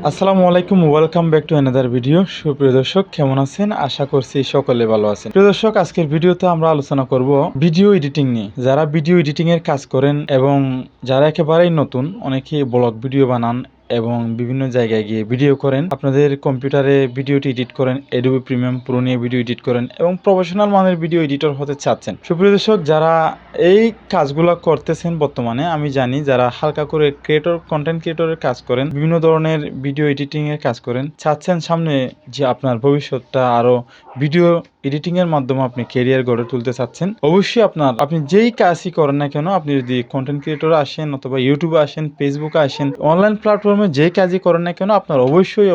আসসালামু আলাইকুম, welcome back to another video. সুপ্রিয় দর্শক, কেমন আছেন? আশা করছি সকলে ভালো আছেন। প্রিয় দর্শক, আজকের ভিডিওতে আমরা আলোচনা করব ভিডিও এডিটিং নিয়ে। যারা ভিডিও এডিটিং এর কাজ করেন এবং যারা একেবারেই নতুন, অনেকে ব্লগ ভিডিও বানান এবং বিভিন্ন জায়গায় গিয়ে ভিডিও করেন, আপনাদের কম্পিউটারে ভিডিওটি এডিট করেন, অ্যাডোবি প্রিমিয়াম প্রো নিয়ে ভিডিও এডিট করেন এবং প্রফেশনাল মানের ভিডিও এডিটর হতে চাচ্ছেন। সুপ্রিয় দর্শক, যারা এই কাজগুলো করতেছেন বর্তমানে, আমি জানি যারা হালকা করে কন্টেন্ট ক্রিয়েটরের কাজ করেন, বিভিন্ন ধরনের ভিডিও এডিটিং এর কাজ করেন, চাচ্ছেন সামনে যে আপনার ভবিষ্যৎটা আরো ভিডিও এডিটিং এর মাধ্যমে আপনি ক্যারিয়ার গড়ে তুলতে চাচ্ছেন। অবশ্যই আপনি যেই কাজই করেন না কেন, আপনি যদি কন্টেন্ট ক্রিয়েটর আসেন অথবা ইউটিউবে আসেন, ফেসবুকে আসেন, অনলাইন প্ল্যাটফর্মে যেই কাজই করেন না কেন, আপনার অবশ্যই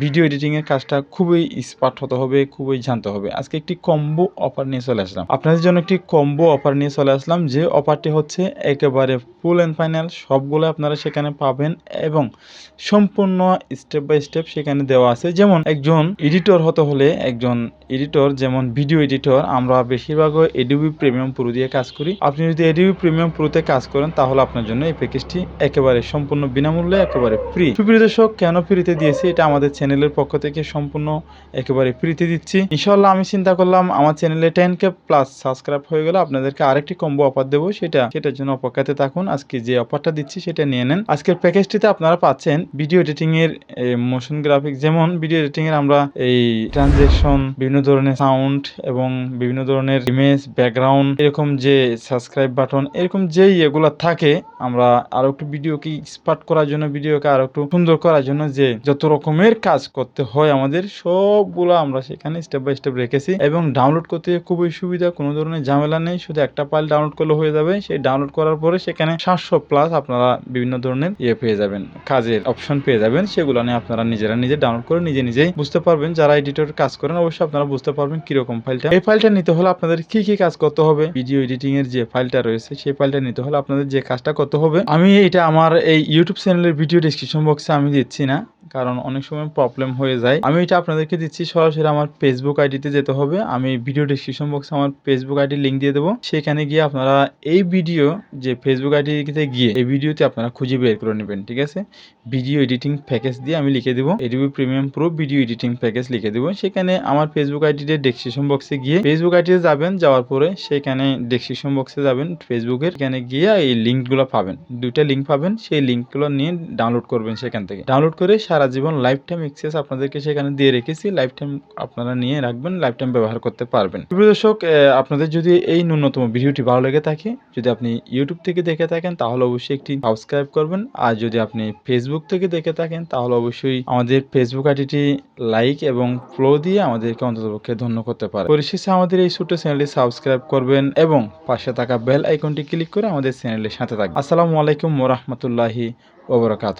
ভিডিও এডিটিং এর কাজটা খুবই স্মার্ট হতে হবে, খুবই জানতে হবে। আজকে একটি কম্বো অফার নিয়ে চলে আসলাম আপনাদের জন্য, একটি কম্বো অফার নিয়ে চলে আসলাম। যে অফারটি হচ্ছে একেবারে ফুল অ্যান্ড ফাইনাল, সবগুলো আপনারা সেখানে পাবেন এবং সম্পূর্ণ স্টেপ বাই স্টেপ সেখানে দেওয়া আছে। যেমন একজন এডিটর হতে হলে, একজন এডিটর যেমন ভিডিও এডিটর, আমরা বেশিরভাগই অ্যাডোবি প্রিমিয়াম প্রো দিয়ে কাজ করি। আপনি যদি অ্যাডোবি প্রিমিয়াম প্রোতে কাজ করেন তাহলে আপনার জন্য এই প্যাকেজটি একেবারে সম্পূর্ণ বিনামূল্যে, একেবারে ফ্রি। সুপ্রিয় দর্শক, কেন ফ্রিতে দিয়েছি? এটা আমাদের চ্যানেলের পক্ষ থেকে সম্পূর্ণ একেবারে ফ্রিতে দিচ্ছি। ইনশাআল্লাহ আমি চিন্তা করলাম আমার চ্যানেলে 10K প্লাস সাবস্ক্রাইব হয়ে গেলে আপনাদেরকে আরেকটি কম্বো অফার দেবো, সেটার জন্য অপেক্ষাতে থাকুন। আজকে যে অফারটা দিচ্ছি সেটা নিয়ে নেন। আজকের প্যাকেজটিতে আপনারা পাচ্ছেন ভিডিও এডিটিং এর মোশন গ্রাফিক, যেমন ভিডিও এডিটিং এর আমরা এই ট্রানজেকশন, বিভিন্ন ধরনের সাউন্ড এবং বিভিন্ন ধরনের ইমেজ, ব্যাকগ্রাউন্ড, এরকম যে সাবস্ক্রাইব বাটন, এরকম যেই এগুলা থাকে, আমরা আরো একটু ভিডিওকে এক্সপার্ট করার জন্য, ভিডিওকে আরো একটু সুন্দর করার জন্য যে যত রকমের কাজ করতে হয় আমাদের, সবগুলো আমরা সেখানে স্টেপ বাই স্টেপ রেখেছি এবং ডাউনলোড করতে খুবই সুবিধা, কোনো ধরনের ঝামেলা নেই। শুধু একটা ফাইল ডাউনলোড করলে হয়ে যাবে। সেই ডাউনলোড করার পরে সেখানে 700 প্লাস আপনারা বিভিন্ন ধরনের পেয়ে যাবেন, কাজের অপশন পেয়ে যাবেন। সেগুলো নিয়ে আপনারা নিজে ডাউনলোড করে নিজেই বুঝতে পারবেন। যারা এডিটর কাজ করেন অবশ্যই আপনারা বুঝতে পারবেন কিরকম ফাইলটা। এই ফাইলটা নিতে হলে আপনাদের কি কাজ করতে হবে, ভিডিও এডিটিং এর যে ফাইলটা রয়েছে সেই ফাইলটা নিতে হলে আপনাদের যে কাজটা করতে হবে, আমি এটা আমার এই ইউটিউব চ্যানেলের ভিডিও ডেসক্রিপশন বক্সে আমি দিচ্ছি না, কারণ অনেক সময় প্রবলেম হয়ে যায়। আমি এটা আপনাদেরকে দিচ্ছি সরাসরি আমার ফেসবুক আইডিতে যেতে হবে। আমি ভিডিও ডেসক্রিপশন বক্সে আমার ফেসবুক আইডির লিঙ্ক দিয়ে দেবো। সেখানে গিয়ে আপনারা এই ভিডিও, যে ফেসবুক আইডিতে গিয়ে এই ভিডিওতে আপনারা খুঁজে বের করে নেবেন, ঠিক আছে? ভিডিও এডিটিং প্যাকেজ দিয়ে আমি লিখে দেবো Adobe premium pro video editing package লিখে দেবো। সেখানে আমার ফেসবুক আইডিতে ডেসক্রিপশন বক্সে গিয়ে ফেসবুক আইডিতে যাবেন, যাওয়ার পরে সেখানে ডেসক্রিপশন বক্সে যাবেন ফেসবুকের, এখানে গিয়ে এই লিঙ্কগুলো পাবেন, দুইটা লিঙ্ক পাবেন। সেই লিঙ্কগুলো নিয়ে ডাউনলোড করবেন। সেখান থেকে ডাউনলোড করে সারা জীবন লাইফ টাইম অ্যাক্সেস আপনাদেরকে সেখানে দিয়ে রেখেছি। লাইফ টাইম আপনারা নিয়ে রাখবেন, লাইফ টাইম ব্যবহার করতে পারবেন। প্রিয় দর্শক, আপনাদের যদি এই ন্যূনতম ভিডিওটি ভালো লেগে থাকে, যদি আপনি ইউটিউব থেকে দেখে থাকেন তাহলে অবশ্যই একটি সাবস্ক্রাইব করবেন, আর যদি আপনি ফেসবুক থেকে দেখে থাকেন তাহলে অবশ্যই আমাদের ফেসবুক আইডিটি লাইক এবং ফলো দিয়ে আমাদেরকে অন্ততপক্ষে ধন্য করতে পারেন। পরিশেষে আমাদের এই ছোট্ট চ্যানেলটি সাবস্ক্রাইব করবেন এবং পাশে থাকা বেল আইকনটি ক্লিক করে আমাদের চ্যানেলের সাথে থাকবেন। আসসালামু আলাইকুম ওয়া রাহমাতুল্লাহি ওয়া বারাকাতুহু।